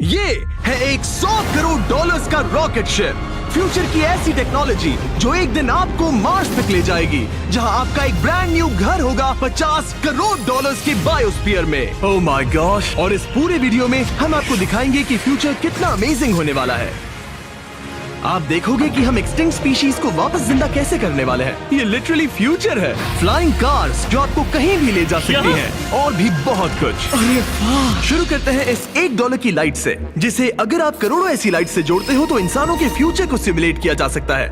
ये है एक $100 करोड़ का रॉकेट शिप, फ्यूचर की ऐसी टेक्नोलॉजी जो एक दिन आपको मार्स तक ले जाएगी, जहां आपका एक ब्रांड न्यू घर होगा $50 करोड़ के बायोस्फीयर में। Oh my gosh! और इस पूरे वीडियो में हम आपको दिखाएंगे कि फ्यूचर कितना अमेजिंग होने वाला है। आप देखोगे कि हम एक्सटिंक्ट स्पीशीज को वापस जिंदा कैसे करने वाले हैं। ये लिटरली फ्यूचर है। फ्लाइंग कार्स जो आपको कहीं भी ले जा सकती हैं, और भी बहुत कुछ। अरे वाह! शुरू करते हैं इस $1 की लाइट से, जिसे अगर आप करोड़ों ऐसी लाइट से जोड़ते हो तो इंसानों के फ्यूचर को सिमुलेट किया जा सकता है,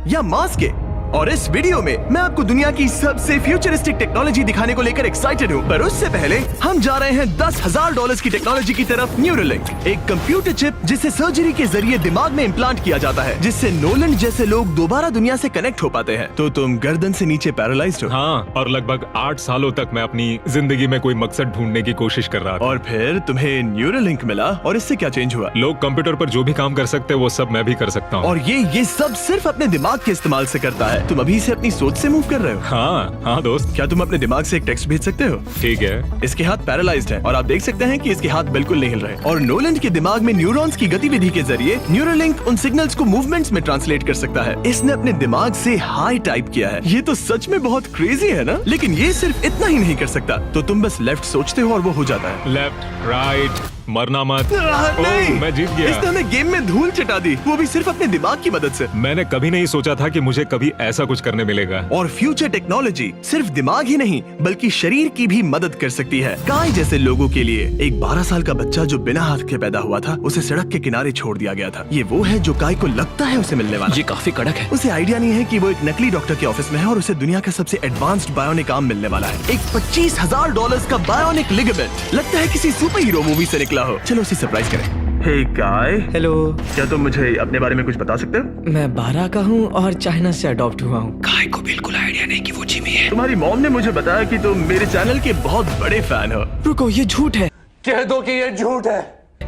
या मार्स के। और इस वीडियो में मैं आपको दुनिया की सबसे फ्यूचरिस्टिक टेक्नोलॉजी दिखाने को लेकर एक्साइटेड हूँ। पर उससे पहले हम जा रहे हैं $10,000 की टेक्नोलॉजी की तरफ। न्यूरोलिंक, एक कंप्यूटर चिप जिसे सर्जरी के जरिए दिमाग में इम्प्लांट किया जाता है, जिससे नोलन जैसे लोग दोबारा दुनिया से कनेक्ट हो पाते हैं। तो तुम गर्दन से नीचे पैरालाइज्ड हो। हाँ, और लगभग 8 सालों तक मैं अपनी जिंदगी में कोई मकसद ढूंढने की कोशिश कर रहा था। और फिर तुम्हें न्यूरोलिंक मिला, और इससे क्या चेंज हुआ? लोग कंप्यूटर पर जो भी काम कर सकते हैं वो सब मैं भी कर सकता हूँ। और ये सब सिर्फ अपने दिमाग के इस्तेमाल से करता है। तुम अभी से अपनी सोच से मूव कर रहे हो। हाँ दोस्त। क्या तुम अपने दिमाग से एक टेक्स्ट भेज सकते हो? ठीक है। इसके हाथ पैरालाइज्ड हैं और आप देख सकते हैं कि इसके हाथ बिल्कुल नहीं हिल रहे। और नोलैंड के दिमाग में न्यूरॉन्स की गतिविधि के जरिए न्यूरोलिंक उन सिग्नल्स को मूवमेंट्स में ट्रांसलेट कर सकता है। इसने अपने दिमाग से हाई टाइप किया है। ये तो सच में बहुत क्रेजी है ना? लेकिन ये सिर्फ इतना ही नहीं कर सकता। तो तुम बस लेफ्ट सोचते हो और वो हो जाता है। लेफ्ट, राइट, मरना मत। नहीं, मैं जीत गया। इसने हमें गेम में धूल चटा दी, वो भी सिर्फ अपने दिमाग की मदद से। मैंने कभी नहीं सोचा था कि मुझे कभी ऐसा कुछ करने मिलेगा। और फ्यूचर टेक्नोलॉजी सिर्फ दिमाग ही नहीं बल्कि शरीर की भी मदद कर सकती है। काय जैसे लोगों के लिए एक 12 साल का बच्चा जो बिना हाथ के पैदा हुआ था, उसे सड़क के किनारे छोड़ दिया गया था। ये वो है जो काय को लगता है उसे मिलने वाला। ये काफी कड़क है। उसे आइडिया नहीं है कि वो एक नकली डॉक्टर के ऑफिस में है और उसे दुनिया का सबसे एडवांस्ड बायोनिक आर्म मिलने वाला है। एक $25,000 का बायोनिक लिगामेंट। लगता है किसी सुपर हीरो मूवी से निकला हो। चलो उसे सरप्राइज करें। हे काय। हेलो। क्या तुम मुझे अपने बारे में कुछ बता सकते हो? मैं 12 का हूँ और चाइना से अडॉप्ट हुआ हूँ। काय को बिल्कुल आइडिया नहीं कि वो जिमी है। तुम्हारी मॉम ने मुझे बताया कि तुम मेरे चैनल के बहुत बड़े फैन हो। रुको, ये झूठ है। कह दो कि ये झूठ है।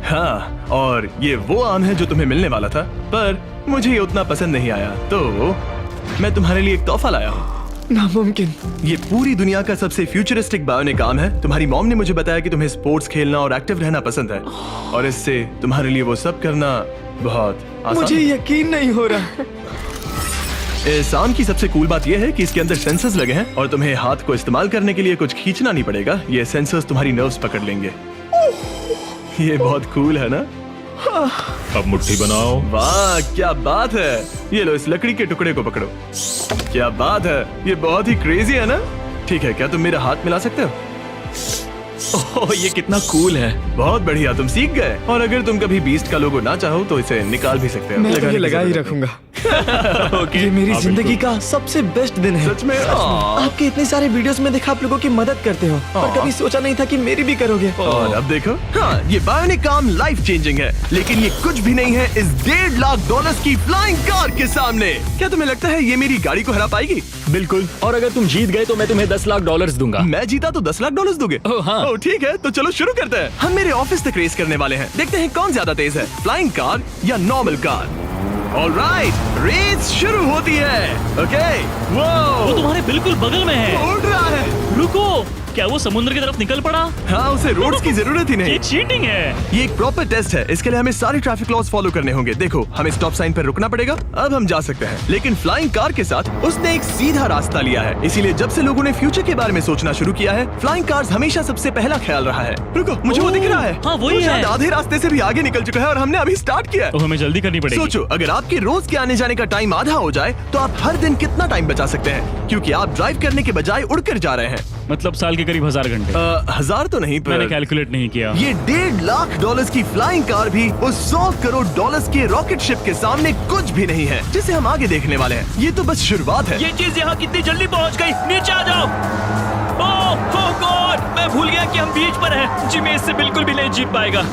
हाँ, और ये वो आम है जो तुम्हें मिलने वाला था, पर मुझे ये उतना पसंद नहीं आया, तो मैं तुम्हारे लिए एक तोहफा लाया हूँ। नामुमकिन। ये पूरी दुनिया का सबसे फ्यूचरिस्टिक बायोनिक आर्म है। तुम्हारी मॉम ने मुझे बताया कि तुम्हें स्पोर्ट्स खेलना और एक्टिव रहना पसंद है, और इससे तुम्हारे लिए वो सब करना बहुत आसान। मुझे यकीन नहीं हो रहा। इस आर्म की सबसे कूल बात यह है कि इसके अंदर सेंसर्स लगे हैं और तुम्हें हाथ को इस्तेमाल करने के लिए कुछ खींचना नहीं पड़ेगा। ये सेंसर्स तुम्हारी नर्व्स पकड़ लेंगे। ये बहुत कूल है ना? अब मुट्ठी बनाओ। वाह, क्या बात है। ये लो, इस लकड़ी के टुकड़े को पकड़ो। क्या बात है, ये बहुत ही क्रेजी है ना? ठीक है, क्या तुम मेरा हाथ मिला सकते हो? ओह, ये कितना कूल है। बहुत बढ़िया, तुम सीख गए। और अगर तुम कभी बीस्ट का लोगो ना चाहो तो इसे निकाल भी सकते हो। मैं तो ये लगा ही रखूंगा। ये मेरी जिंदगी का सबसे बेस्ट दिन है। सच में? आपके इतने सारे वीडियोस में देखा आप लोगों की मदद करते हो, पर कभी सोचा नहीं था कि मेरी भी करोगे। और अब देखो, हाँ, ये बायोनिक आर्म लाइफ चेंजिंग है, लेकिन ये कुछ भी नहीं है इस $1.5 की फ्लाइंग कार के सामने। क्या तुम्हें लगता है ये मेरी गाड़ी को हरा पाएगी? बिल्कुल। और अगर तुम जीत गए तो मैं तुम्हें $10,00,000 दूंगा। मैं जीता तो $10,00,000 दोगे? ओह हाँ। ओह ठीक है, तो चलो शुरू करते हैं। हम मेरे ऑफिस तक रेस करने वाले हैं। देखते हैं कौन ज्यादा तेज है, फ्लाइंग कार या नॉर्मल कार। ऑलराइट, रेस शुरू होती है। ओके, वो तुम्हारे बिल्कुल बगल में है। उड़ रहा है। रुको, क्या वो समुद्र की तरफ निकल पड़ा? हाँ, उसे रोड्स की जरूरत ही नहीं। ये चीटिंग है। ये एक प्रॉपर टेस्ट है। इसके लिए हमें सारे ट्रैफिक लॉज फॉलो करने होंगे। देखो, हमें स्टॉप साइन पर रुकना पड़ेगा। अब हम जा सकते हैं, लेकिन फ्लाइंग कार के साथ उसने एक सीधा रास्ता लिया है। इसीलिए जब से लोगों ने फ्यूचर के बारे में सोचना शुरू किया है, फ्लाइंग कार्स हमेशा सबसे पहला ख्याल रहा है। रुको, मुझे वो दिख रहा है। हाँ, वही वो शायद है। आधे रास्ते से भी आगे निकल चुका है और हमने अभी स्टार्ट किया है। तो हमें जल्दी करनी पड़ेगी। सोचो, अगर आपके रोज के आने जाने का टाइम आधा हो जाए तो आप हर दिन कितना टाइम बचा सकते हैं, क्योंकि आप ड्राइव करने के बजाय उड़कर जा रहे हैं। मतलब साल के करीब 1000 घंटे। 1000 तो नहीं, मैंने पर कैलकुलेट नहीं किया। ये $1.5 की फ्लाइंग कार भी उस $100 करोड़ के रॉकेट शिप के सामने कुछ भी नहीं है, जिसे हम आगे देखने वाले हैं। ये तो बस शुरुआत है। ये चीज यहाँ कितनी जल्दी पहुँच गई। नीचे आ जाओ। ओह गॉड, मैं भूल गया कि हम बीच पर हैं। जिमी इससे बिल्कुल भी नहीं जीत पाएगा।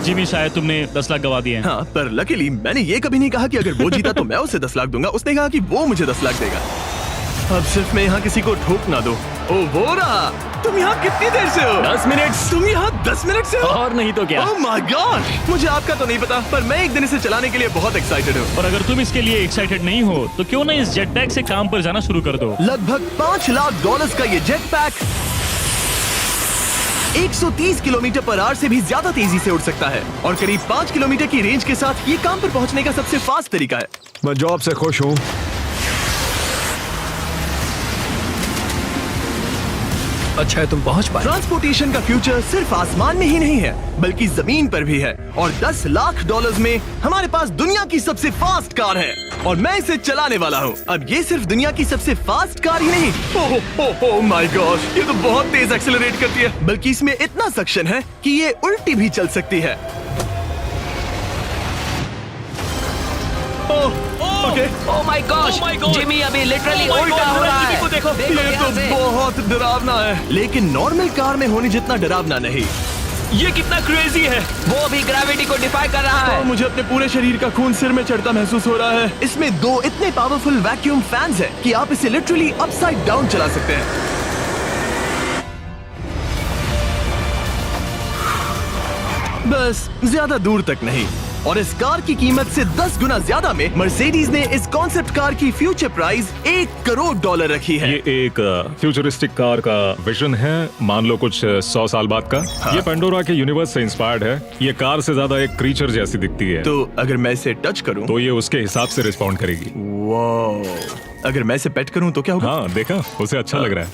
जिमी, शायद तुमने 10 लाख गवा दिए हैं। हाँ, पर लकीली मैंने ये कभी नहीं कहा कि अगर वो जीता तो मैं उसे 10 लाख दूंगा। उसने कहा कि वो मुझे 10 लाख देगा। अब सिर्फ मैं यहाँ किसी को ठोक ना दो। ओ वो रहा। तुम यहाँ कितनी देर से हो? 10 मिनट। तुम यहाँ 10 मिनट से हो? और नहीं तो क्या। ओह माय गॉड, मुझे आपका तो नहीं पता, पर मैं एक दिन इसे चलाने के लिए बहुत एक्साइटेड हूँ। और अगर तुम इसके लिए एक्साइटेड नहीं हो तो क्यों ना इस जेट पैक से काम पर जाना शुरू कर दो। लगभग $5 लाख का ये jet pack 130 kilometre per hour से भी ज्यादा तेजी से उड़ सकता है और करीब 5 किलोमीटर की रेंज के साथ ये काम पर पहुंचने का सबसे फास्ट तरीका है। मैं जॉब से खुश हूँ। अच्छा है तुम पहुंच पाए। ट्रांसपोर्टेशन का फ्यूचर सिर्फ आसमान में ही नहीं है बल्कि जमीन पर भी है और 10 लाख डॉलर्स में हमारे पास दुनिया की सबसे फास्ट कार है और मैं इसे चलाने वाला हूँ। अब ये सिर्फ दुनिया की सबसे फास्ट कार ही नहीं, ओह माय गॉश, ये तो बहुत तेज एक्सेलरेट करती है, बल्कि इसमें इतना सक्शन है कि ये उल्टी भी चल सकती है। Okay, oh my gosh, Oh my God! Jimmy अभी लिटरली Oh my उल्टा God, हो रहा जिमी है। को देखो। ये यहाँ से। तो बहुत डरावना है, लेकिन नॉर्मल कार में होने जितना डरावना नहीं। ये कितना क्रेजी है। वो भी ग्रेविटी को डिफाई कर रहा तो है। मुझे अपने पूरे शरीर का खून सिर में चढ़ता महसूस हो रहा है। इसमें 2 इतने पावरफुल वैक्यूम फैंस हैं कि आप इसे लिटरली अपसाइड डाउन चला सकते हैं। बस ज्यादा दूर तक नहीं। और इस कार की कीमत से 10 गुना ज्यादा में मर्सिडीज ने इस कॉन्सेप्ट कार की फ्यूचर प्राइस $1 करोड़ रखी है। ये एक फ्यूचरिस्टिक कार का विजन है, मान लो कुछ 100 साल बाद का। ये पेंडोरा के यूनिवर्स से इंस्पायर्ड है। ये कार से ज्यादा एक क्रीचर जैसी दिखती है, तो अगर मैं इसे टच करूं तो ये उसके हिसाब से रिस्पॉन्ड करेगी। वाह, अगर मैं इसे पेट करूं तो क्या होगा? हाँ देखा, उसे अच्छा लग रहा है।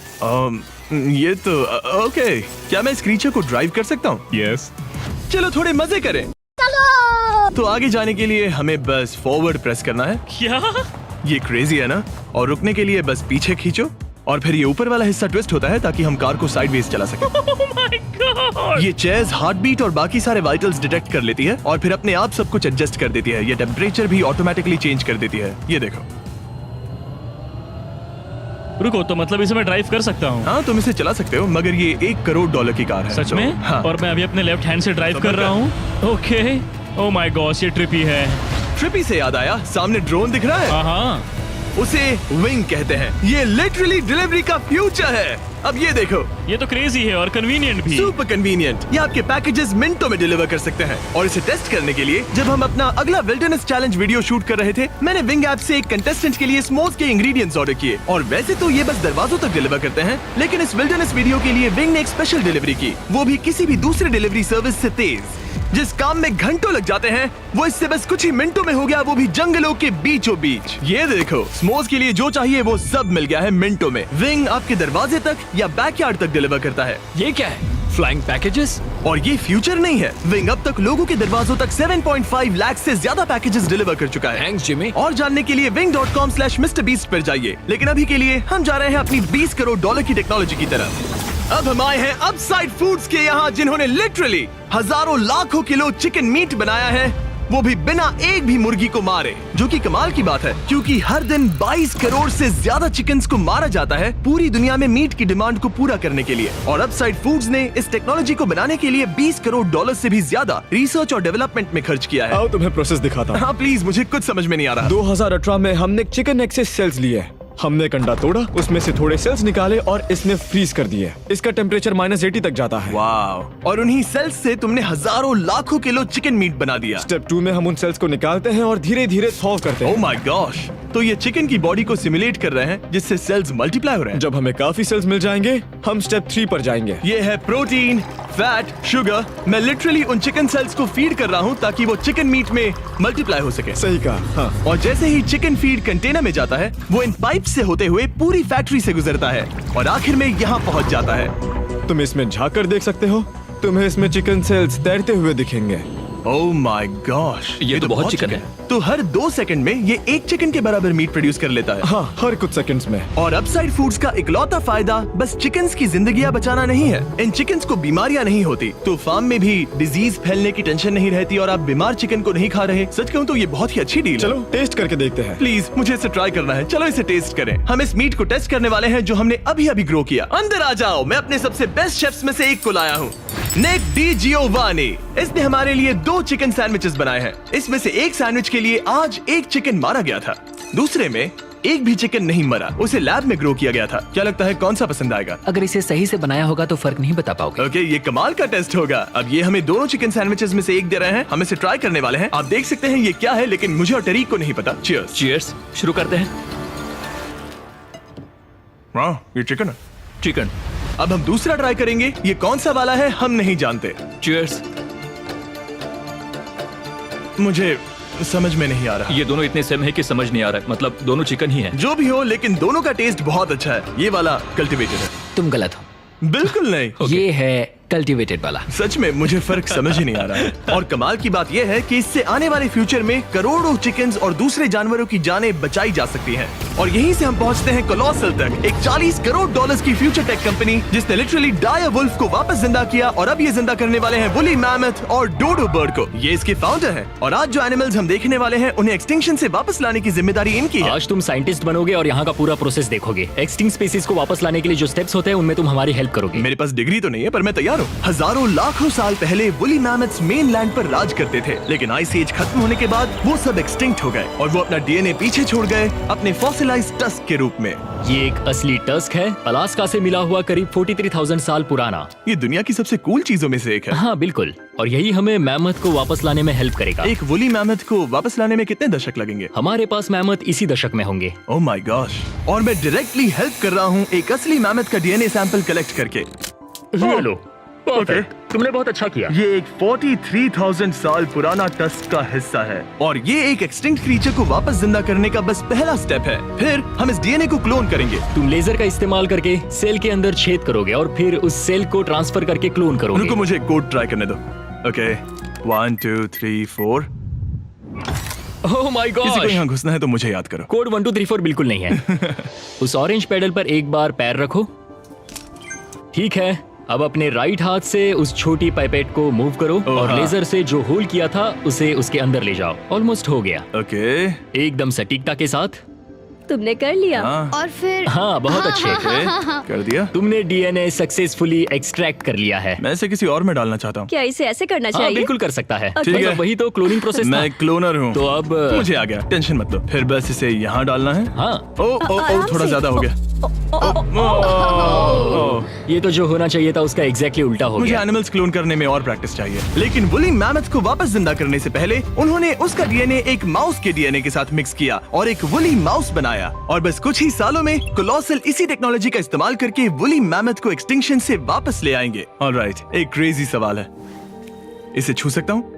ये तो ओके, क्या मैं इस क्रीचर को ड्राइव कर सकता हूँ? यस, चलो थोड़े मजे करें। तो आगे जाने के लिए हमें बस फॉरवर्ड प्रेस करना है। क्या? ये क्रेजी है ना? और रुकने के लिए बस पीछे खींचो और फिर ये ऊपर वाला हिस्सा ट्विस्ट होता है ताकि हम कार को साइडवेज चला सकें। Oh my God! ये चेयर्स हार्ट बीट और बाकी सारे वाइटल्स डिटेक्ट कर लेती है और फिर अपने आप सब कुछ एडजस्ट कर देती है। ये टेम्परेचर भी ऑटोमेटिकली चेंज कर देती है। ये देखो। रुको, तो मतलब इसे मैं ड्राइव कर सकता हूँ? हाँ, तुम इसे चला सकते हो, मगर ये $1 करोड़ की कार है। सच तो, में? हाँ। और मैं अभी अपने लेफ्ट हैंड से ड्राइव कर रहा हूँ। ओके। ओह माय गॉश, ये ट्रिपी है। ट्रिपी से याद आया, सामने ड्रोन दिख रहा है? हाँ। उसे विंग कहते हैं। ये लिटरली डिलीवरी का फ्यूचर है। अब ये देखो, ये तो क्रेजी है और कन्वीनियंट भी। Super convenient. ये आपके पैकेजेस मिनटों में डिलीवर कर सकते हैं। और इसे टेस्ट करने के लिए जब हम अपना अगला विल्डरनेस चैलेंज वीडियो शूट कर रहे थे, मैंने विंग ऐप से एक कंटेस्टेंट के लिए स्मोक्स के इंग्रेडिएंट्स ऑर्डर किए और वैसे तो ये बस दरवाजों तक डिलीवर करते हैं, लेकिन इस विल्डरनेस वीडियो के लिए विंग ने एक स्पेशल डिलीवरी की, वो भी किसी भी दूसरे डिलीवरी सर्विस से तेज। जिस काम में घंटों लग जाते हैं वो इससे बस कुछ ही मिनटों में हो गया, वो भी जंगलों के बीचों बीच। ये देखो, स्मोक्स के लिए जो चाहिए वो सब मिल गया है मिनटों में। विंग आपके दरवाजे तक या बैकयार्ड तक डिलीवर करता है। ये क्या है? Flying packages? और ये फ्यूचर नहीं है, विंग अब तक लोगों के दरवाजों तक 7.5 लाख से ज्यादा पैकेजेस डिलीवर कर चुका है। Thanks Jimmy. और जानने के लिए wing.com/MrBeast पर जाइए। लेकिन अभी के लिए हम जा रहे हैं अपनी $20 करोड़ की टेक्नोलॉजी की तरफ। अब हम आए हैं अपसाइड फूड्स के यहाँ, जिन्होंने लिटरली हजारों लाखों किलो चिकन मीट बनाया है, वो भी बिना एक भी मुर्गी को मारे, जो कि कमाल की बात है क्योंकि हर दिन 22 करोड़ से ज्यादा चिकन्स को मारा जाता है पूरी दुनिया में मीट की डिमांड को पूरा करने के लिए। और अपसाइड फूड्स ने इस टेक्नोलॉजी को बनाने के लिए $20 करोड़ से भी ज्यादा रिसर्च और डेवलपमेंट में खर्च किया है। आओ तुम्हें प्रोसेस दिखाता हूँ। हाँ प्लीज, मुझे कुछ समझ में नहीं आ रहा। 2018 में हमने चिकन एग से सेल्स लिए। हमने एक अंडा तोड़ा, उसमें से थोड़े सेल्स निकाले और इसमें फ्रीज कर दिए। इसका टेम्परेचर -80 तक जाता है। वाव! और उन्हीं सेल्स से तुमने हजारों लाखों किलो चिकन मीट बना दिया। स्टेप 2 में हम उन सेल्स को निकालते हैं और धीरे धीरे थॉव करते ओह हैं। My gosh! तो ये चिकन की बॉडी को सिमुलेट कर रहे हैं जिससे सेल्स मल्टीप्लाई हो रहे हैं। जब हमें काफी सेल्स मिल जाएंगे, हम स्टेप 3 पर जाएंगे। ये है प्रोटीन, फैट, शुगर। मैं लिटरली उन चिकन सेल्स को फीड कर रहा हूँ ताकि वो चिकन मीट में मल्टीप्लाई हो सके। सही कहा। हाँ। और जैसे ही चिकन फीड कंटेनर में जाता है, वो इन पाइप से होते हुए पूरी फैक्ट्री से गुजरता है और आखिर में यहाँ पहुँच जाता है। तुम इसमें झाँक कर देख सकते हो, तुम्हें इसमें चिकन सेल्स तैरते हुए दिखेंगे। ओह माय गॉश, ये तो बहुत चिकन है। तो हर 2 सेकंड में ये 1 चिकन के बराबर मीट प्रोड्यूस कर लेता है। हाँ, हर कुछ सेकंड्स में। और अपसाइड फूड्स का इकलौता फायदा बस चिकन्स की जिंदगियां बचाना नहीं है। इन चिकन्स को बीमारियां नहीं होती, तो फार्म में भी डिजीज फैलने की टेंशन नहीं रहती और आप बीमार चिकन को नहीं खा रहे। सच कहूँ तो ये बहुत ही अच्छी डील है। चलो टेस्ट करके देखते हैं। प्लीज, मुझे इसे ट्राई करना है। चलो इसे टेस्ट करें। हम इस मीट को टेस्ट करने वाले हैं जो हमने अभी अभी ग्रो किया। अंदर आ जाओ, मैं अपने सबसे बेस्ट शेफ्स में से एक को लाया हूँ, निक डी जियोवानी। इसने हमारे लिए 2 चिकन सैंडविचेस बनाए हैं। इसमें से एक सैंडविच के लिए आज एक चिकन मारा गया था, दूसरे में एक भी चिकन नहीं मरा, उसे लैब में ग्रो किया गया था। क्या लगता है कौन सा पसंद आएगा? अगर इसे सही से बनाया होगा तो फर्क नहीं बता पाओगे। ओके, ये कमाल का टेस्ट होगा। अब ये हमें दोनों चिकन सैंडविचेस में से एक दे रहे हैं, हम इसे ट्राई करने वाले हैं। आप देख सकते हैं ये क्या है, लेकिन मुझे और टरीक को नहीं पता। चीयर्स। चीयर्स। शुरू करते हैं। वाह, ये चिकन है। चिकन। अब हम दूसरा ट्राई करेंगे। ये कौन सा वाला है हम नहीं जानते। चीयर्स। मुझे समझ में नहीं आ रहा। ये दोनों इतने सेम है कि समझ नहीं आ रहा है। मतलब दोनों चिकन ही है। जो भी हो, लेकिन दोनों का टेस्ट बहुत अच्छा है। ये वाला कल्टीवेटेड है। तुम गलत हो। बिल्कुल नहीं। ये है कल्टीवेटेड वाला। सच में मुझे फर्क समझ ही नहीं आ रहा है। और कमाल की बात यह है कि इससे आने वाले फ्यूचर में करोड़ों चिकन्स और दूसरे जानवरों की जानें बचाई जा सकती हैं। और यहीं से हम पहुंचते हैं कोलोसल तक, एक $40 करोड़ की फ्यूचर टेक कंपनी जिसने लिटरली डायर वुल्फ को वापस जिंदा किया और अब ये जिंदा करने वाले हैं वुली मैमथ और डोडो बर्ड को। ये इसके फाउंडर हैं और आज जो एनिमल्स हम देखने वाले हैं उन्हें एक्सटिंक्शन से वापस लाने की जिम्मेदारी इनकी है। आज तुम साइंटिस्ट बनोगे और यहाँ का पूरा प्रोसेस देखोगे। एक्सटिंक्ट स्पीसीज को वापस लाने के लिए जो स्टेप्स होते हैं उनमें तुम हमारी हेल्प करोगे। मेरे पास डिग्री तो नहीं है पर मैं तैयार हूँ। हजारों लाखों साल पहले वुली मैमथ्स मेनलैंड पर राज करते थे, लेकिन आइस एज खत्म होने के बाद वो सब एक्सटिंक्ट हो गए और वो अपना डीएनए पीछे छोड़ गए अपने फॉसिलाइज्ड टस्क के रूप में। ये एक असली टस्क है, अलास्का से मिला हुआ, करीब 43,000 साल पुराना। ये दुनिया की सबसे कूल चीजों में से एक है। हाँ बिल्कुल, और यही हमें मैमथ को वापस लाने में हेल्प करेगा। एक वुली मैमथ को वापस लाने में कितने दशक लगेंगे? हमारे पास मैमथ इसी दशक में होंगे। Oh my gosh. और मैं डायरेक्टली हेल्प कर रहा हूँ एक असली मैमथ का डीएनए सैंपल कलेक्ट करके। ये लो, परफेक्ट, तुमने बहुत अच्छा किया। ये एक 43,000 साल पुराना टस्क का हिस्सा है और ये एक एक्सटिंक्ट क्रीचर को वापस जिंदा करने का बस पहला स्टेप है। फिर हम इस डीएनए को क्लोन करेंगे। तुम लेजर का इस्तेमाल करके सेल के अंदर छेद करोगे और फिर उस सेल को ट्रांसफर करके क्लोन करोगे। रुको, मुझे कोड ट्राई करने दो। ओके, 1 2 3 4। ओह माय किसी को गॉड, यहाँ घुसना है तो मुझे याद करो। कोड 1 2 3 4 बिल्कुल नहीं है। उस ऑरेंज पेडल पर एक बार पैर रखो। ठीक है, अब अपने राइट हाथ से उस छोटी पाइपेट को मूव करो और हाँ। लेजर से जो होल किया था उसे उसके अंदर ले जाओ। ऑलमोस्ट हो गया। ओके, एकदम सटीकता के साथ। तुमने कर लिया। हाँ। और फिर हाँ, बहुत अच्छे। कर दिया। तुमने डीएनए सक्सेसफुली एक्सट्रैक्ट कर लिया है। मैं इसे किसी और में डालना चाहता हूँ। क्या इसे ऐसे करना हाँ, चाहिए? बिल्कुल कर सकता है। ठीक मतलब है। वही तो क्लोनिंग प्रोसेस था। मैं क्लोनर हूँ तो अब मुझे आ गया, टेंशन मत लो। फिर बस इसे यहाँ डालना है। हाँ, आराम थोड़ा से। ज्यादा हो गया। ये तो जो होना चाहिए था उसका एग्जैक्टली उल्टा हो मुझे गया। एनिमल्स क्लोन करने में और प्रैक्टिस चाहिए। लेकिन वुली मैमथ को वापस जिंदा करने से पहले उन्होंने उसका डीएनए एक माउस के डीएनए के साथ मिक्स किया और एक वुली माउस बनाया। और बस कुछ ही सालों में कोलोसल इसी टेक्नोलॉजी का इस्तेमाल करके वुली मैमथ को एक्सटिंक्शन से वापस ले आएंगे। ऑलराइट, एक क्रेजी सवाल है, इसे छू सकता हूँ?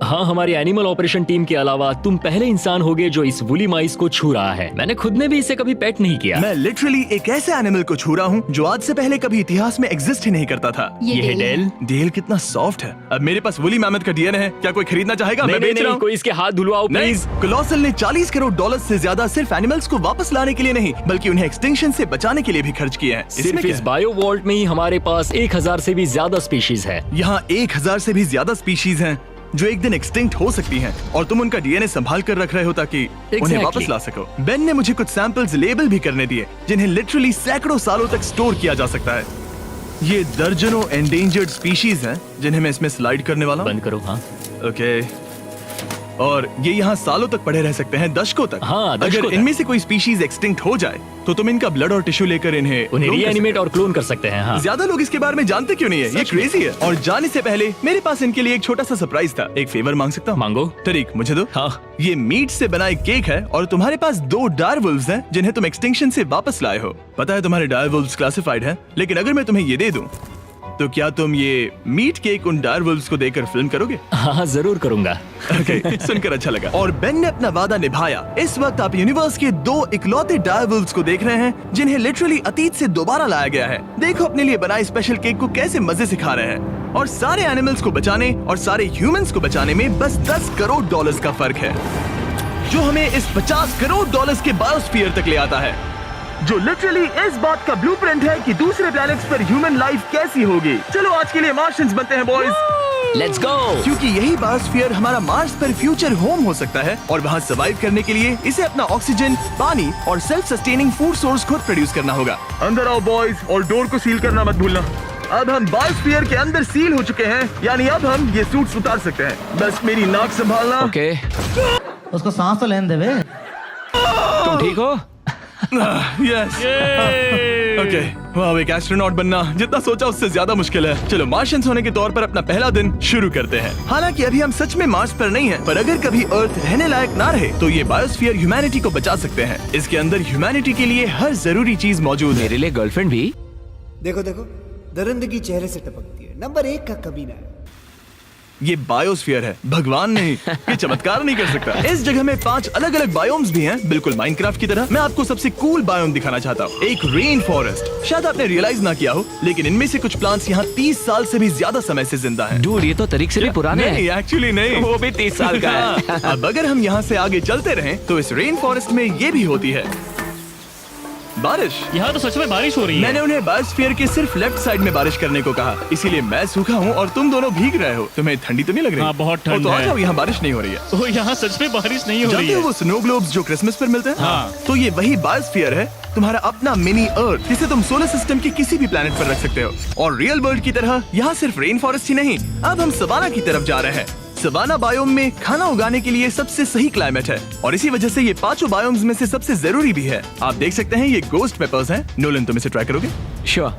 हाँ, हमारी एनिमल ऑपरेशन टीम के अलावा तुम पहले इंसान होगे जो इस वुली माइस को छू रहा है। मैंने खुद ने भी इसे कभी पेट नहीं किया। मैं लिटरली एक ऐसे एनिमल को छू रहा हूँ जो आज से पहले कभी इतिहास में एग्जिस्ट ही नहीं करता था। ये है डेल। डेल कितना सॉफ्ट है। अब मेरे पास वुली मैमथ का डीएनए है, क्या कोई खरीदना चाहेगा? मैं बेच रहा हूँ। कोई इसके हाथ धुलवाओ प्लीज। कोलोसल ने $40 करोड़ से ज्यादा सिर्फ एनिमल्स को वापस लाने के लिए नहीं बल्कि उन्हें एक्सटिंक्शन से बचाने के लिए भी खर्च किए हैं। इसमें सिर्फ क्या इस है? बायो वॉल्ट में ही हमारे पास 1000 से भी ज्यादा स्पीशीज है। यहाँ 1000 से भी ज्यादा स्पीशीज हैं जो एक दिन एक्सटिंक्ट हो सकती हैं और तुम उनका डीएनए संभाल कर रख रहे हो ताकि उन्हें वापस ला सको। बेन ने मुझे कुछ सैंपल्स लेबल भी करने दिए जिन्हें लिटरली सैकड़ों सालों तक स्टोर किया जा सकता है। ये दर्जनों एंडेंजर्ड स्पीशीज हैं जिन्हें मैं इसमें स्लाइड करने वाला हूँ। बंद करो। हाँ, ओके, और ये यहाँ सालों तक पड़े रह सकते हैं, दशकों तक। हाँ, दशकों अगर तक। इनमें से कोई स्पीशीज एक्सटिंक्ट हो जाए तो तुम इनका ब्लड और टिश्यू लेकर उन्हें clone कर रीएनिमेट सकते और क्लोन कर सकते हैं। हो। हाँ, ज्यादा लोग इसके बारे में जानते क्यों नहीं है? ये क्रेजी है। और जाने से पहले मेरे पास इनके लिए एक छोटा सा सरप्राइज था। एक फेवर मांग सकता हूँ? मांगो। तरीक मुझे दो। हाँ। ये मीट से बना एक केक है और तुम्हारे पास 2 डायरवुल्व्स हैं जिन्हें तुम एक्सटिंक्शन से वापस लाए हो। पता है तुम्हारे डायरवुल्व्स क्लासिफाइड हैं, लेकिन अगर मैं तुम्हें ये दे दूं तो क्या तुम ये मीट केक उन डायरवुल्व्स को देकर फिल्म करोगे? हाँ, जरूर करूंगा। ओके, सुनकर अच्छा लगा। और बेन ने अपना वादा निभाया। इस वक्त आप यूनिवर्स के 2 इकलौते डायरवुल्व्स को देख रहे हैं जिन्हें लिटरली अतीत से दोबारा लाया गया है। देखो अपने लिए बनाए स्पेशल केक को कैसे मजे से खा रहे हैं। और सारे एनिमल्स को बचाने और सारे ह्यूमंस को बचाने में बस $10 करोड़ का फर्क है, जो हमें इस $50 करोड़ के बायोस्फीयर तक ले आता है, जो लिटरली इस बात का ब्लूप्रिंट है कि दूसरे प्लैनेट्स पर ह्यूमन लाइफ कैसी होगी। चलो आज के लिए मार्शियंस बनते हैं बॉयज। Let's go. क्योंकि यही बायोस्फीयर हमारा मार्स पर फ्यूचर होम हो सकता है और वहाँ सर्वाइव करने के लिए इसे अपना ऑक्सीजन, पानी और सेल्फ सस्टेनिंग फूड सोर्स खुद प्रोड्यूस करना होगा। अंदर आओ बॉयज और डोर को सील करना मत भूलना। अब हम बायोस्फीयर के अंदर सील हो चुके हैं, यानी अब हम ये सूट्स उतार सकते हैं। बस मेरी नाक संभालना। ओके, उसको सांस तो लेने देवे। तुम ठीक हो? यस। ओके, वाह, एक एस्ट्रोनॉट बनना जितना सोचा उससे ज्यादा मुश्किल है। चलो मार्शियंस होने के तौर पर अपना पहला दिन शुरू करते हैं। हालांकि अभी हम सच में मार्स पर नहीं हैं, पर अगर कभी अर्थ रहने लायक ना रहे तो ये बायोस्फीयर ह्यूमैनिटी को बचा सकते हैं। इसके अंदर ह्यूमैनिटी के लिए हर जरूरी चीज मौजूद है। मेरे लिए गर्लफ्रेंड भी? देखो देखो, दरिंदगी चेहरे से टपकती है। नंबर 1 का कमीना है। ये बायोस्फीयर है, भगवान नहीं, ये चमत्कार नहीं कर सकता। इस जगह में 5 अलग अलग बायोम्स भी हैं, बिल्कुल माइनक्राफ्ट की तरह। मैं आपको सबसे कूल बायोम दिखाना चाहता हूँ, एक रेन फॉरेस्ट। शायद आपने रियलाइज ना किया हो, लेकिन इनमें से कुछ प्लांट्स यहाँ 30 साल से भी ज्यादा समय से जिंदा हैं। डूड, ये तो तरीक से भी पुराने नहीं, हैं। एक्चुअली नहीं, वो भी 30 साल का है। अब अगर हम यहाँ से आगे चलते रहें, तो इस रेन फॉरेस्ट में ये भी होती है बारिश। यहाँ तो सच में बारिश हो रही है। मैंने उन्हें बायोस्फीयर के सिर्फ लेफ्ट साइड में बारिश करने को कहा, इसीलिए मैं सूखा हूँ और तुम दोनों भीग रहे हो। तुम्हें ठंडी तो नहीं लग रही? हाँ, बहुत ठंड तो आ है। जाओ, यहाँ बारिश नहीं हो रही है। ओ, यहाँ सच में बारिश नहीं हो रही जानते हो है। वो स्नो ग्लोब्स जो क्रिसमस पर मिलते हैं? हाँ। तो ये वही बायोस्फीयर है, तुम्हारा अपना मिनी अर्थ, जिसे तुम सोलर सिस्टम के किसी भी प्लेनेट पर रख सकते हो। और रियल वर्ल्ड की तरह यहाँ सिर्फ रेन फॉरेस्ट ही नहीं, अब हम सवाना की तरफ जा रहे हैं। सवाना बायोम में खाना उगाने के लिए सबसे सही क्लाइमेट है, और इसी वजह से ये 5 बायोम्स में से सबसे जरूरी भी है। आप देख सकते हैं ये गोस्ट पेपर्स हैं। नोलन, तुम इसे ट्राई करोगे? श्योर।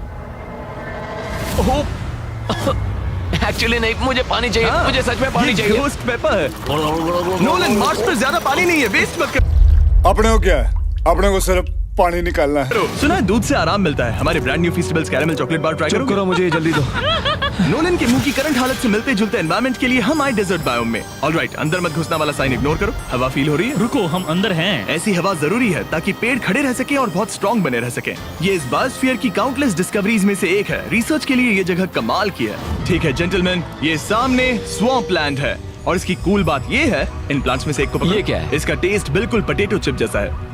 एक्चुअली नहीं, मुझे पानी चाहिए। हाँ, मुझे सच में पानी चाहिए। गोस्ट पेपर है। नोलन, मार्स पर ज्यादा पानी नहीं है, वेस्ट मत कर। अपने को क्या है? अपने को सिर्फ पानी निकालना है। सुना है दूध से आराम मिलता है। हमारे brand new Feastables caramel chocolate bar try करो। मुझे जल्दी दो। नोलन के मुंह की करंट हालत से मिलते जुलते एनवायरनमेंट के लिए हम आए डेजर्ट बायोम में। ऑलराइट, अंदर मत घुसना वाला साइन इग्नोर करो। हवा फील हो रही है? रुको, हम अंदर हैं। ऐसी हवा जरूरी है ताकि पेड़ खड़े रह सके और बहुत स्ट्रॉन्ग बने रह सके। ये इस बायोस्फीयर की काउंटलेस डिस्कवरीज में से एक है। रिसर्च के लिए ये जगह कमाल की है। ठीक है जेंटलमैन, ये सामने स्वैम्प लैंड है, और इसकी कूल बात ये है, इन प्लांट्स में से एक को पकड़ो। ये क्या है? इसका टेस्ट बिल्कुल पोटैटो चिप जैसा है।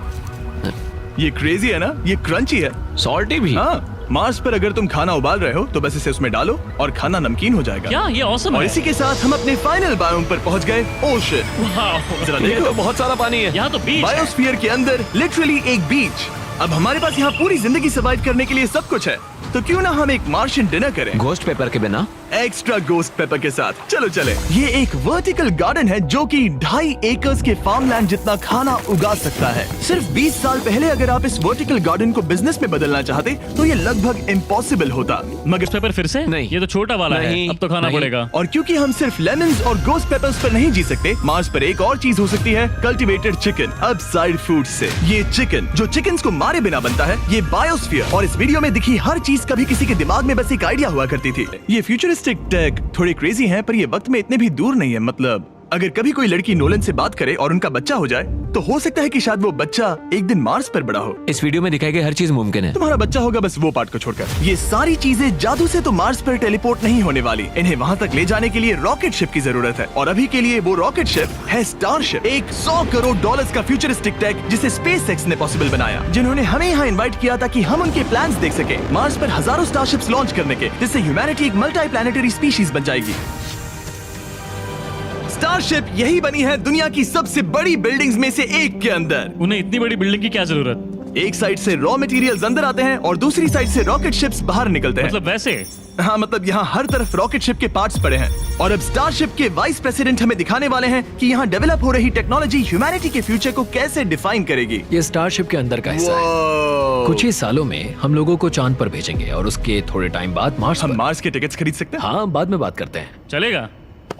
ये क्रेजी है ना? ये क्रंची है। सॉल्टी भी? हाँ, मार्स पर अगर तुम खाना उबाल रहे हो तो बस इसे उसमें डालो और खाना नमकीन हो जाएगा। क्या ये ऑसम और है। इसी के साथ हम अपने फाइनल बायोम पर पहुंच गए, ओशन। वाह, जरा ये देखो, तो बहुत सारा पानी है। यहाँ तो बीच है। बायोस्फीयर के अंदर लिटरली एक बीच। अब हमारे पास यहाँ पूरी जिंदगी सर्वाइव करने के लिए सब कुछ है, तो क्यों ना हम एक मार्शियन डिनर करें गोस्ट पेपर के बिना? एक्स्ट्रा गोस्ट पेपर के साथ। चलो चले। ये एक वर्टिकल गार्डन है जो कि 2.5 एकर्स के फार्मलैंड जितना खाना उगा सकता है। सिर्फ 20 साल पहले अगर आप इस वर्टिकल गार्डन को बिजनेस में बदलना चाहते तो ये लगभग इम्पॉसिबल होता, मगर पेपर फिर से नहीं। ये तो छोटा वाला है, नहीं, अब तो खाना नहीं। पड़ेगा। और क्योंकि हम सिर्फ लेमन्स और गोस्ट पेपर्स पर नहीं जी सकते, मार्स पर एक और चीज हो सकती है, कल्टीवेटेड चिकन, अब साइड फूड से। ये चिकन जो चिकन्स को मारे बिना बनता है, ये बायोस्फीयर। और इस वीडियो में दिखी हर चीज कभी किसी के दिमाग में बस एक आइडिया हुआ करती थी। ये फ्यूचरिस्टिक टेक थोड़े क्रेजी हैं, पर ये वक्त में इतने भी दूर नहीं है। मतलब अगर कभी कोई लड़की नोलन से बात करे और उनका बच्चा हो जाए, तो हो सकता है कि शायद वो बच्चा एक दिन मार्स पर बड़ा हो। इस वीडियो में दिखाई गई हर चीज मुमकिन है। तुम्हारा बच्चा होगा, बस वो पार्ट को छोड़कर। ये सारी चीजें जादू से तो मार्स पर टेलीपोर्ट नहीं होने वाली। इन्हें वहाँ तक ले जाने के लिए रॉकेट शिप की जरूरत है, और अभी के लिए वो रॉकेट शिप है स्टारशिप, एक $100 करोड़ का फ्यूचरिस्टिक टेक जिसे स्पेसएक्स ने पॉसिबल बनाया, जिन्होंने हमें यहाँ इन्वाइट किया ताकि हम उनके प्लान्स देख सके मार्स पर हजारों स्टारशिप्स लॉन्च करने के, जिससे ह्यूमैनिटी एक मल्टी प्लैनेटरी स्पीशीज बन जाएगी। स्टारशिप यही बनी है दुनिया की सबसे बड़ी बिल्डिंग्स में से एक के अंदर। उन्हें इतनी बड़ी बिल्डिंग की क्या जरूरत? एक साइड से रॉ मटेरियल्स अंदर आते हैं और दूसरी साइड से रॉकेट शिप्स बाहर निकलते हैं। मतलब वैसे? हाँ, मतलब यहाँ हर तरफ रॉकेट शिप के पार्ट्स पड़े हैं। और अब स्टारशिप के वाइस प्रेसिडेंट हमें दिखाने वाले हैं कि यहाँ डेवलप हो रही टेक्नोलॉजी ह्यूमैनिटी के फ्यूचर को कैसे डिफाइन करेगी। ये स्टारशिप के अंदर का हिस्सा है। कुछ ही सालों में हम लोगों को चांद पर भेजेंगे, और उसके थोड़े टाइम बाद मार्स हम पर। मार्स के टिकट्स खरीद सकते हैं? हाँ, बाद में बात करते हैं। चलेगा।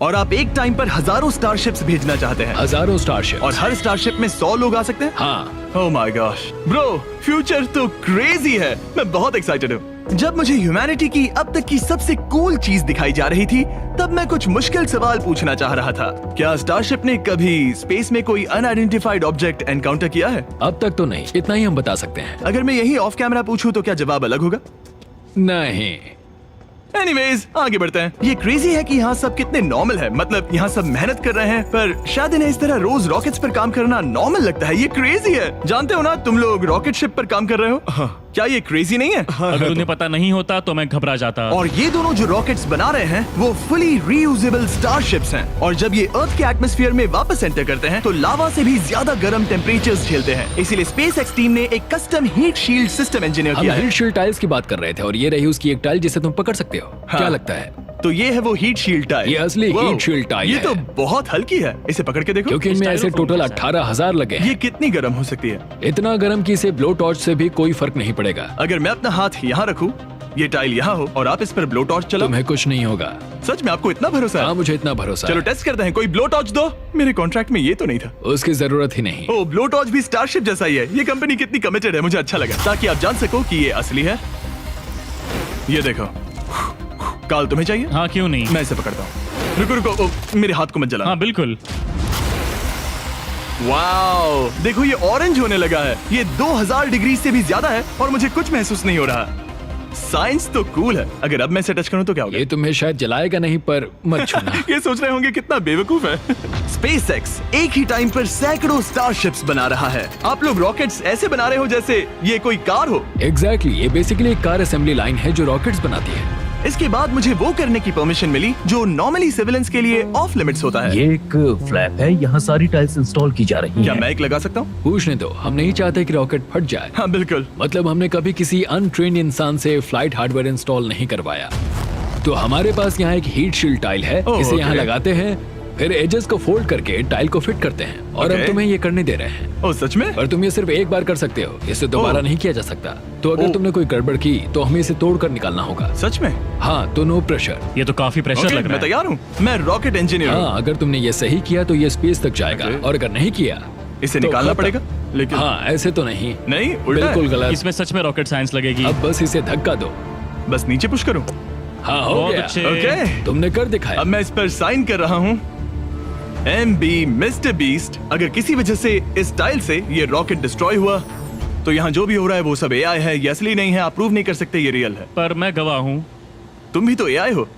और आप एक टाइम पर हजारों स्टारशिप्स भेजना चाहते हैं? हजारों स्टारशिप। और हर स्टारशिप में 100 लोग आ सकते हैं? हाँ। Oh my gosh bro, future तो क्रेजी है। मैं बहुत एक्साइटेड हूँ। जब मुझे ह्यूमैनिटी की अब तक की सबसे कूल चीज दिखाई जा रही थी, तब मैं कुछ मुश्किल सवाल पूछना चाह रहा था। क्या स्टारशिप ने कभी स्पेस में कोई अनआइडेंटिफाइड ऑब्जेक्ट एनकाउंटर किया है? अब तक तो नहीं, इतना ही हम बता सकते हैं। अगर मैं यही ऑफ कैमरा पूछूं तो क्या जवाब अलग होगा? नहीं। एनीवेज, आगे बढ़ते हैं। ये क्रेजी है कि यहाँ सब कितने नॉर्मल है। मतलब यहाँ सब मेहनत कर रहे हैं, पर शायद इन्हें इस तरह रोज रॉकेट्स पर काम करना नॉर्मल लगता है। ये क्रेजी है। जानते हो ना, तुम लोग रॉकेट शिप पर काम कर रहे हो। हाँ। क्या ये क्रेजी नहीं है? अगर उन्हें पता नहीं होता तो मैं घबरा जाता। और ये दोनों जो रॉकेट्स बना रहे हैं वो फुली रीयूजेबल स्टारशिप्स हैं, और जब ये अर्थ के एटमॉस्फेयर में वापस एंटर करते हैं तो लावा से भी ज्यादा गर्म टेम्परेचर्स झेलते हैं। इसीलिए स्पेसएक्स टीम ने एक custom heat shield system engineer किया है। हीट शील्ड टाइल्स की बात कर रहे थे, और ये रही उसकी एक टाइल जिसे तुम पकड़ सकते हो। हाँ। क्या लगता है? तो ये है वो हीट शील्ड टाइल। ये असली Wow, हीट शील्ड टाइल ये है। तो बहुत हल्की है। इसे पकड़ के देखो। क्योंकि इनमें ऐसे टोटल 18,000 लगे हैं। ये कितनी गर्म हो सकती है? इतना गर्म कि इसे ब्लो टॉर्च से भी कोई फर्क नहीं पड़ेगा। अगर मैं अपना हाथ यहाँ रखूं, ये टाइल यहाँ हो, और आप इस पर ब्लो टॉर्च चलाओ, तुम्हें कुछ नहीं होगा। सच में आपको इतना भरोसा है? हाँ, मुझे इतना भरोसा चलो है। टेस्ट करते हैं। कोई ब्लो टॉर्च दो। मेरे कॉन्ट्रैक्ट में ये तो नहीं था। उसकी जरूरत ही नहीं। ओ, ब्लो टॉर्च भी स्टारशिप जैसा ही है। ये कंपनी कितनी कमिटेड है, मुझे अच्छा लगा, ताकि आप जान सको कि ये असली है ये देखो। काल तुम्हें चाहिए? हाँ क्यों नहीं। मैं इसे पकड़ता हूँ। रुको रुको, मेरे हाथ को मत जला। हाँ बिल्कुल। वाओ, देखो ये ऑरेंज होने लगा है। ये 2000 डिग्री से भी ज्यादा है और मुझे कुछ महसूस नहीं हो रहा। साइंस तो कूल है। अगर अब मैं इसे टच करूं तो क्या होगा? ये तुम्हें शायद जलाएगा नहीं, पर मत छूना। ये सोच रहे होंगे कितना बेवकूफ है। SpaceX एक ही टाइम पर सैकड़ों स्टारशिप्स बना रहा है। आप लोग रॉकेट्स ऐसे बना रहे हो जैसे ये कोई कार हो। एग्जैक्टली, ये बेसिकली एक कार असेंबली लाइन है जो रॉकेट्स बनाती है। इसके बाद मुझे वो करने की परमिशन मिली जो नॉर्मली सिविलियंस के लिए ऑफ लिमिट्स होता है। ये एक फ्लैप है, यहाँ सारी टाइल्स इंस्टॉल की जा रही क्या हैं। मैं एक लगा सकता हूँ? पूछने दो, हम नहीं चाहते कि रॉकेट फट जाए। हाँ बिल्कुल। मतलब हमने कभी किसी अनट्रेन्ड इंसान से फ्लाइट हार्डवेयर इंस्टॉल नहीं करवाया। तो हमारे पास यहाँ एक हीट शील्ड टाइल है, इसे यहाँ लगाते हैं, फिर एजेस को फोल्ड करके टाइल को फिट करते हैं और अब तुम्हें ये करने दे रहे हैं। ओह सच में? पर तुम ये सिर्फ एक बार कर सकते हो, इसे दोबारा नहीं किया जा सकता। तो अगर तुमने कोई गड़बड़ की तो हमें इसे तोड़ कर निकालना होगा। सच में? हाँ, तो नो प्रेशर। ये तो काफी प्रेशर लग रहा मैं है। तैयार हूँ। मैं रॉकेट इंजीनियर हूँ। हाँ, अगर तुमने ये सही किया तो ये स्पेस तक जाएगा और अगर नहीं किया इसे तो निकालना खत्म। पड़ेगा। लेकिन हाँ, ऐसे तो नहीं। नहीं, उल्टा है। बिल्कुल गलत। इसमें सच में रॉकेट साइंस लगेगी। अब बस इसे धक्का दो। बस नीचे पुश करूँ? हाँ, हो बहुत गया। अच्छे। ओके, तुमने कर दिखाया। अब मैं इस पर साइन कर रहा हूँ। MB mister beast. अगर किसी वजह से इस टाइल से ये रॉकेट डिस्ट्रॉय हुआ तो यहाँ जो भी हो रहा है वो सब AI है, ये असली नहीं है। आप प्रूव नहीं कर सकते ये रियल है। पर मैं गवाह हूँ। तुम भी तो AI हो।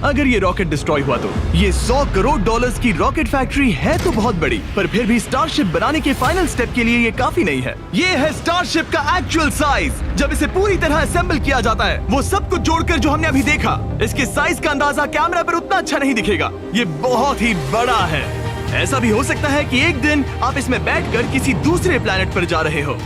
अगर ये रॉकेट डिस्ट्रॉय हुआ तो ये $100 करोड़ की रॉकेट फैक्ट्री है तो बहुत बड़ी, पर फिर भी स्टारशिप बनाने के फाइनल स्टेप के लिए ये काफी नहीं है। ये है स्टारशिप का एक्चुअल साइज। जब इसे पूरी तरह असेंबल किया जाता है, वो सब कुछ जोड़कर जो हमने अभी देखा, इसके साइज का अंदाजा कैमरा पर उतना अच्छा नहीं दिखेगा। ये बहुत ही बड़ा है। ऐसा भी हो सकता है कि एक दिन आप इसमें बैठकर किसी दूसरे प्लेनेट पर जा रहे हो।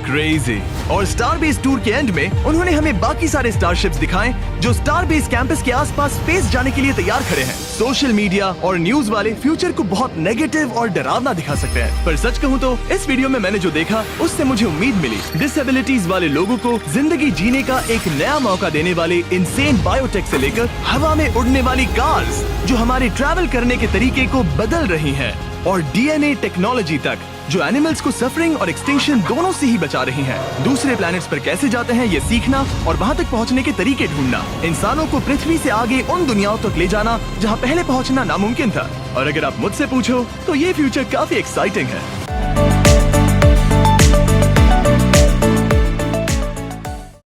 क्रेजी। और स्टारबेस टूर के एंड में उन्होंने हमें बाकी सारे स्टारशिप्स दिखाए जो स्टारबेस कैंपस के आसपास स्पेस जाने के लिए तैयार खड़े हैं। सोशल मीडिया और न्यूज वाले फ्यूचर को बहुत नेगेटिव और डरावना दिखा सकते हैं, पर सच कहूँ तो इस वीडियो में मैंने जो देखा उससे मुझे उम्मीद मिली। डिसेबिलिटीज वाले लोगों को जिंदगी जीने का एक नया मौका देने वाले इंसेन बायोटेक से लेकर हवा में उड़ने वाली कार्स जो हमारे ट्रैवल करने के तरीके को बदल रही है, और DNA टेक्नोलॉजी तक जो एनिमल्स को सफरिंग और एक्सटिंक्शन दोनों से ही बचा रही हैं। दूसरे प्लैनेट्स पर कैसे जाते हैं ये सीखना और वहां तक पहुंचने के तरीके ढूंढना, इंसानों को पृथ्वी से आगे उन दुनियाओं तक ले जाना जहां पहले पहुंचना नामुमकिन था। और अगर आप मुझसे पूछो तो ये फ्यूचर काफी एक्साइटिंग है।